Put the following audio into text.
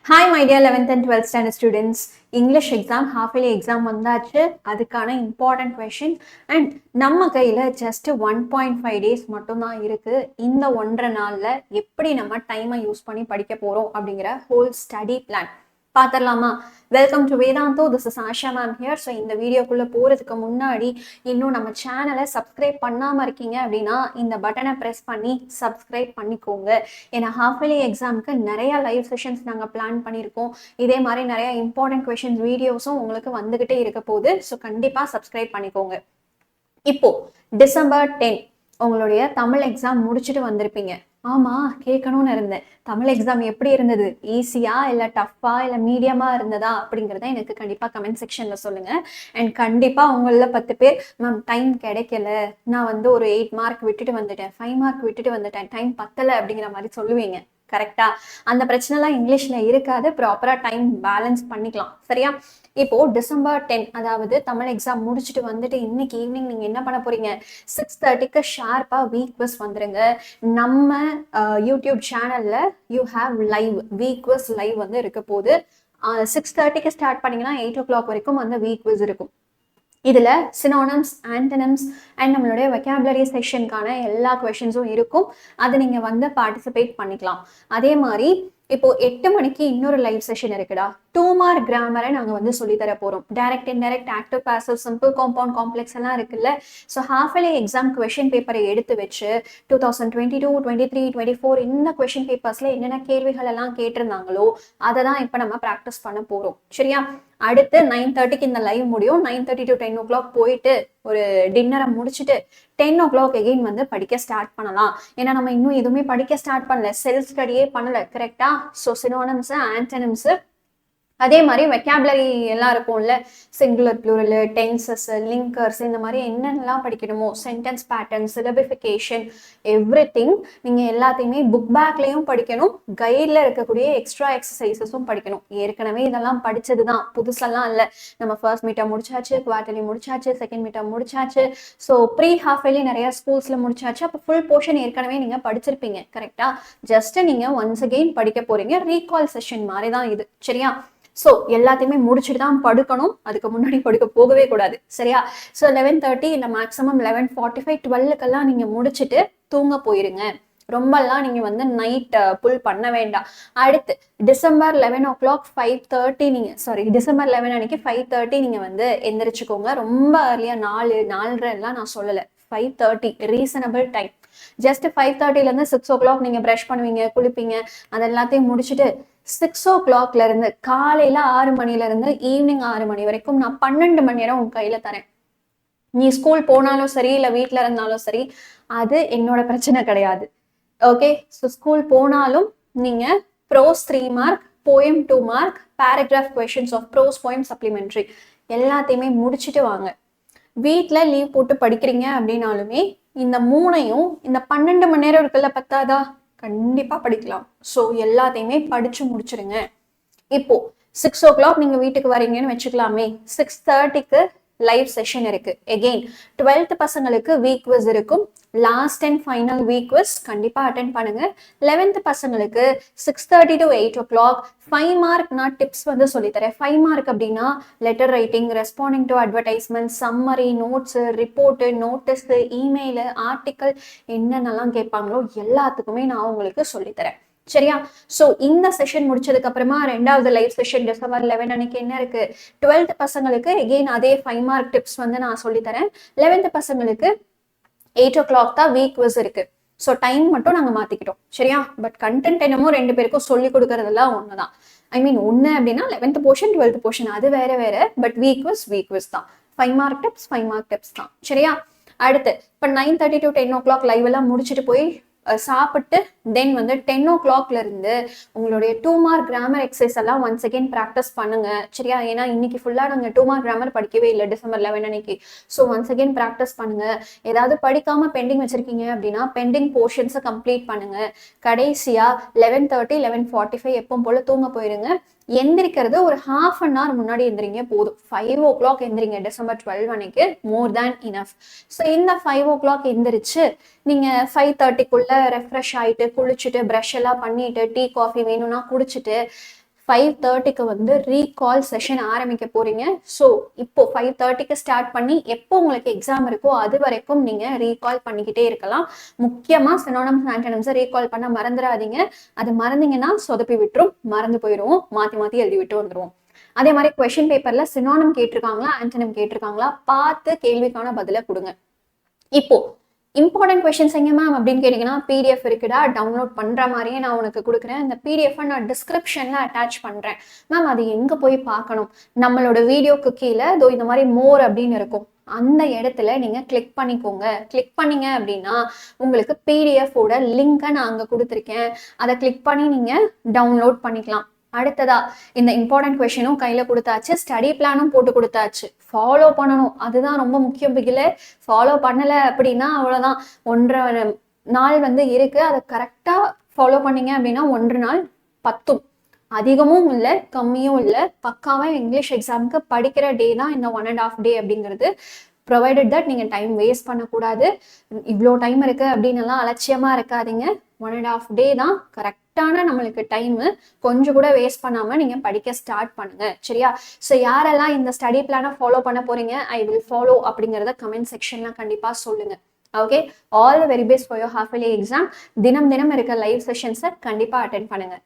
Hi my dear 11th and 12th standard students. English exam, half-yearly exam வந்தாச்சு. அதுக்கான important question and நம்ம கையில just 1.5 days மட்டும்தான் இருக்கு. இந்த 1.5 நாள்ல எப்படி நம்ம டைமை யூஸ் பண்ணி படிக்க போறோம் அப்படிங்கிற whole study plan பாத்திரலாமா? Welcome to Vedantu. This is Asha ma'am here. So இந்த வீடியோக்குள்ள போறதுக்கு முன்னாடி இன்னும் நம்ம சேனலை சப்ஸ்கிரைப் பண்ணாம இருக்கீங்க அப்படின்னா இந்த பட்டனை ப்ரெஸ் பண்ணி சப்ஸ்கிரைப் பண்ணிக்கோங்க. ஏன்னா ஹாஃப்லி எக்ஸாமுக்கு நிறைய லைவ் செஷன்ஸ் நாங்கள் பிளான் பண்ணியிருக்கோம். இதே மாதிரி நிறைய இம்பார்ட்டன்ட் கொஷின்ஸ் வீடியோஸும் உங்களுக்கு வந்துகிட்டே இருக்க போகுது. ஸோ கண்டிப்பாக சப்ஸ்கிரைப் பண்ணிக்கோங்க. இப்போ டிசம்பர் 10 உங்களுடைய தமிழ் எக்ஸாம் முடிச்சுட்டு வந்திருப்பீங்க. ஆமா, கேட்கணும்னு இருந்தேன். தமிழ் எக்ஸாம் எப்படி இருந்தது? ஈஸியா இல்ல டஃப்பா இல்ல மீடியமா இருந்ததா அப்படிங்கறத எனக்கு கண்டிப்பா கமெண்ட் செக்ஷன்ல சொல்லுங்க. அண்ட் கண்டிப்பா உங்கள 10 பேர் மேம் டைம் கிடைக்கல, நான் வந்து ஒரு 8 மார்க் விட்டுட்டு வந்துட்டேன், 5 மார்க் விட்டுட்டு வந்துட்டேன், டைம் பத்தல அப்படிங்கிற மாதிரி சொல்லுவீங்க. கரெக்டா? அந்த பிரச்சனை எல்லாம் இங்கிலீஷ்ல இருக்காது. ப்ராப்பரா டைம் பேலன்ஸ் பண்ணிக்கலாம். சரியா? இப்போ டிசம்பர் 10 அதாவது தமிழ் எக்ஸாம் முடிச்சுட்டு வந்துட்டு இன்னைக்கு ஈவினிங் நீங்க என்ன பண்ண போறீங்க? 6:30க்கு ஷார்ப்பா வீக் குவிஸ் வந்துருங்க. நம்ம யூடியூப் சேனல்ல you have live week quiz live வந்து இருக்க போது. 6:30க்கு ஸ்டார்ட் பண்ணீங்கன்னா 8 o'clock வரைக்கும் வந்து வீக் குவிஸ் இருக்கும். இதுல சினோனிம்ஸ், ஆண்டனிம்ஸ் அண்ட் நம்மளுடைய வெக்காபுலரி செக்ஷனுக்கான எல்லா கொஷின்ஸும் இருக்கும். அது நீங்க வந்து பார்ட்டிசிபேட் பண்ணிக்கலாம். அதே மாதிரி இப்போ 8 மணிக்கு இன்னொரு லைவ் செஷன் இருக்குடா. 2 மார்க் கிராமரை நாங்க வந்து சொல்லி தர போறோம். Direct, indirect, active, passive, simple, compound, complex எல்லாம் இருக்குல்ல. ஸோ ஹாஃப்லி எக்ஸாம் கொஷின் பேப்பரை எடுத்து வச்சு 2022, 23, 24 இந்த கொஷின் பேப்பர்ஸ்ல என்னென்ன கேள்விகள் எல்லாம் கேட்டிருந்தாங்களோ அதை தான் இப்போ நம்ம ப்ராக்டிஸ் பண்ண போறோம். சரியா? அடுத்து 9:30க்கு இந்த லைவ் முடியும். 9:30 to 10 o'clock போயிட்டு ஒரு டின்னரை முடிச்சுட்டு 10 o'clock எகெயின் வந்து படிக்க ஸ்டார்ட் பண்ணலாம். ஏன்னா நம்ம இன்னும் எதுவுமே படிக்க ஸ்டார்ட் பண்ணல, செல்ஃப் ஸ்டடியே பண்ணல. கரெக்டா? ஸோ சினோனிம்ஸ், ஆண்டனிம்ஸ், அதே மாதிரி வெக்காபுலரி எல்லாம் இருக்கும்ல, சிங்குலர், ப்ளூரல், டென்சஸ், லிங்கர்ஸ், இந்த மாதிரி என்னென்னலாம் படிக்கணுமோ, சென்டென்ஸ் பேட்டர்ன், சிலபிஃபிகேஷன், எவ்ரிதிங் நீங்க எல்லாத்தையுமே புக் பேக்லயும் படிக்கணும், கைட்ல இருக்கக்கூடிய எக்ஸ்ட்ரா எக்ஸசைசஸும் படிக்கணும். ஏற்கனவே இதெல்லாம் படிச்சதுதான், புதுசெல்லாம் இல்லை. நம்ம ஃபர்ஸ்ட் மீட்டர் முடிச்சாச்சு, குவார்டர்லி முடிச்சாச்சு, செகண்ட் மீட்டர் முடிச்சாச்சு, ஸோ ப்ரீ ஹாஃப்லி நிறைய ஸ்கூல்ஸ்ல முடிச்சாச்சு. அப்போ ஃபுல் போர்ஷன் ஏற்கனவே நீங்க படிச்சிருப்பீங்க. கரெக்டா? ஜஸ்ட் நீங்க ஒன்ஸ் அகெயின் படிக்க போறீங்க. ரீகால் செஷன் மாதிரி தான் இது. சரியா? ஸோ எல்லாத்தையுமே முடிச்சுட்டு தான் படுக்கணும். அதுக்கு முன்னாடி படுக்க போகவே கூடாது. சரியா? ஸோ 11:30 இல்லை மேக்ஸிமம் 11:45, 12க்கெல்லாம் நீங்க முடிச்சுட்டு தூங்க போயிருங்க. ரொம்பலாம் நீங்க வந்து நைட் புல் பண்ண வேண்டாம். அடுத்து டிசம்பர் 11 o'clock 5:30 டிசம்பர் 11 அன்னைக்கு 5:30 நீங்க வந்து எந்திரிச்சுக்கோங்க. ரொம்ப ஏர்லியா 4:30 எல்லாம் நான் சொல்லலை. 5:30 ரீசனபிள் டைம். ஜஸ்ட் 5:30ல 6 o'clock நீங்க ப்ரஷ் பண்ணுவீங்க, குளிப்பீங்க, அது எல்லாத்தையும் முடிச்சுட்டு 6 o'clockல இருந்து காலையில 6 மணில இருந்து ஈவினிங் 6 மணி வரைக்கும் நான் 12 மணி நேரம் உன் கையில தரேன். நீ ஸ்கூல் போனாலும் சரி இல்ல வீட்டுல இருந்தாலும் சரி, அது என்னோட பிரச்சனை கிடையாது. ஓகே? ஸோ ஸ்கூல் போனாலும் நீங்க prose 3 mark, poem 2 mark, paragraph questions of prose, poem, supplementary எல்லாத்தையுமே முடிச்சுட்டு வாங்க. வீட்டுல லீவ் போட்டு படிக்கிறீங்க அப்படின்னாலுமே இந்த 3ஐயும் இந்த 12 மணி நேரம் இருக்குல்ல, பத்தாதா? கண்டிப்பா படிக்கலாம். ஸோ எல்லாத்தையுமே படிச்சு முடிச்சிருங்க. இப்போ 6 o'clock நீங்க வீட்டுக்கு வரீங்கன்னு வச்சுக்கலாமே. 6:30க்கு லைவ் செஷன் இருக்கு. எகெயின் 12th பசங்களுக்கு வீக் குவிஸ் இருக்கும். Last and final week quiz கண்டிப்பா அட்டென்ட் பண்ணுங்க. 11th பசங்களுக்கு 6:30 to 8 o'clock 5 மார்க் நான் டிப்ஸ் வந்து சொல்லித்தரேன். 5 மார்க் அப்படின்னா letter writing, responding to advertisement, summary, notes, report, notice, email, article என்னென்னலாம் கேட்பாங்களோ எல்லாத்துக்குமே நான் உங்களுக்கு சொல்லித்தரேன். சரியா? ஸோ இந்த செஷன் முடிச்சதுக்கு அப்புறமா 2வது லைவ் செஷன் டிசம்பர் 11 அன்னைக்கு என்ன இருக்கு? 12th பசங்களுக்கு எகெயின் அதே 5 மார்க் டிப்ஸ் வந்து நான் சொல்லித்தரேன். 11th பசங்களுக்கு 8 o'clock தான் வீக் குவிஸ் இருக்கு. ஸோ டைம் மட்டும் நாங்கள் மாத்திக்கிட்டோம். சரியா? பட் கண்டென்ட் என்னமோ 2 பேருக்கும் சொல்லி கொடுக்கறதெல்லாம் ஒண்ணுதான். ஐ மீன் ஒன்னு அப்படின்னா 11th போர்ஷன் 12th போர்ஷன் அது வேற வேற. பட் வீக் குவிஸ் தான். 5 மார்க் டிப்ஸ் தான். சரியா? அடுத்து இப்போ 9:30 to 10 o'clock லைவ் எல்லாம் முடிச்சுட்டு போய் சாப்பிட்டு தென் வந்து 10 o'clockல இருந்து உங்களுடைய 2 மார்க் கிராமர் எக்ஸசைஸ் எல்லாம் ஒன்ஸ் அகெயின் ப்ராக்டிஸ் பண்ணுங்க. சரியா? ஏன்னா இன்னைக்கு ஃபுல்லா நாங்க 2 மார்க் கிராமர் படிக்கவே இல்லை டிசம்பர் 11 அன்னைக்கு. ஸோ ஒன்ஸ் அகெயின் ப்ராக்டிஸ் பண்ணுங்க. ஏதாவது படிக்காம பெண்டிங் வச்சிருக்கீங்க அப்படின்னா பெண்டிங் போர்ஷன்ஸை கம்ப்ளீட் பண்ணுங்க. கடைசியா 11:30, 11:45 எப்பவும் போல தூங்க போயிருங்க. எந்திரிக்கிறது ஒரு half an hour முன்னாடி எந்திரிங்க போதும். 5 o'clock எந்திரிங்க டிசம்பர் 12 அன்னைக்கு. மோர் தேன் இனஃப். ஸோ இந்த 5 o'clock எந்திரிச்சு நீங்க 5:30க்குள்ள ரெஃப்ரெஷ் ஆயிட்டு குளிச்சுட்டு ப்ரஷ் எல்லாம் பண்ணிட்டு டீ காஃபி வேணும்னா குடிச்சிட்டு 5:30க்கு வந்து ரீகால் செஷன் ஆரம்பிக்க போறீங்க. ஸோ இப்போ 5:30க்கு ஸ்டார்ட் பண்ணி எப்போ உங்களுக்கு எக்ஸாம் இருக்கோ அது வரைக்கும் நீங்க ரீகால் பண்ணிக்கிட்டே இருக்கலாம். முக்கியமா சினோனிம்ஸ் ஆன்டனிம்ஸை ரீகால் பண்ண மறந்துடாதீங்க. அது மறந்தீங்கன்னா சொதப்பி விட்டுரும், மறந்து போயிடுவோம், மாத்தி மாத்தி எழுதி விட்டு வந்துருவோம். அதே மாதிரி கொஸ்டின் பேப்பர்ல சினோனிம் கேட்டிருக்காங்களா ஆன்டனிம் கேட்டிருக்காங்களா பார்த்து கேள்விக்கான பதிலை கொடுங்க. இப்போ இம்பார்ட்டன்ட் கொஸ்டின்ஸ் எங்க மேம் அப்படின்னு கேட்டீங்கன்னா பிடிஎஃப் இருக்குடா, டவுன்லோட் பண்ற மாதிரியே நான் உனக்கு கொடுக்குறேன். இந்த பிடிஎஃப் நான் டிஸ்கிரிப்ஷன்ல அட்டாச் பண்றேன். மேம் அது எங்க போய் பார்க்கணும்? நம்மளோட வீடியோக்கு கீழே இந்த மாதிரி மோர் அப்படின்னு இருக்கும், அந்த இடத்துல நீங்க கிளிக் பண்ணிக்கோங்க. கிளிக் பண்ணீங்க அப்படின்னா உங்களுக்கு பிடிஎஃப் ஓட லிங்கை நான் அங்க கொடுத்துருக்கேன். அதை கிளிக் பண்ணி நீங்க டவுன்லோட் பண்ணிக்கலாம். அடுத்ததா இந்த இம்பார்ட்டன்ட் கொஸ்டினும் கையில கொடுத்தாச்சு, ஸ்டடி பிளானும் போட்டு கொடுத்தாச்சு. ஃபாலோ பண்ணணும், அதுதான் ரொம்ப முக்கியம். பிகில ஃபாலோ பண்ணல அப்படின்னா அவ்வளவுதான். 1.5 நாள் வந்து இருக்கு, அதை கரெக்டா ஃபாலோ பண்ணீங்க அப்படின்னா 1 நாள் பத்தும். அதிகமும் இல்லை கம்மியும் இல்லை, பக்காவா இங்கிலீஷ் எக்ஸாமுக்கு படிக்கிற டே தான் இந்த 1.5 டே அப்படிங்கிறது. ப்ரொவைடட் தட் நீங்கள் டைம் வேஸ்ட் பண்ணக்கூடாது. இவ்வளோ டைம் இருக்குது அப்படின்னு எல்லாம் அலட்சியமாக இருக்காதீங்க. 1.5 டே தான் கரெக்டான நம்மளுக்கு டைமு. கொஞ்சம் கூட வேஸ்ட் பண்ணாமல் நீங்கள் படிக்க ஸ்டார்ட் பண்ணுங்க, சரியா? ஸோ யாரெல்லாம் இந்த ஸ்டடி பிளானை ஃபாலோ பண்ண போறீங்க, ஐ வில் ஃபாலோ அப்படிங்கிறத கமெண்ட் செக்ஷனில் கண்டிப்பாக சொல்லுங்க. Okay, all the very best for your half yearly exam. தினம் தினம் இருக்க லைவ் செஷன்ஸை கண்டிப்பாக அட்டென்ட் பண்ணுங்க.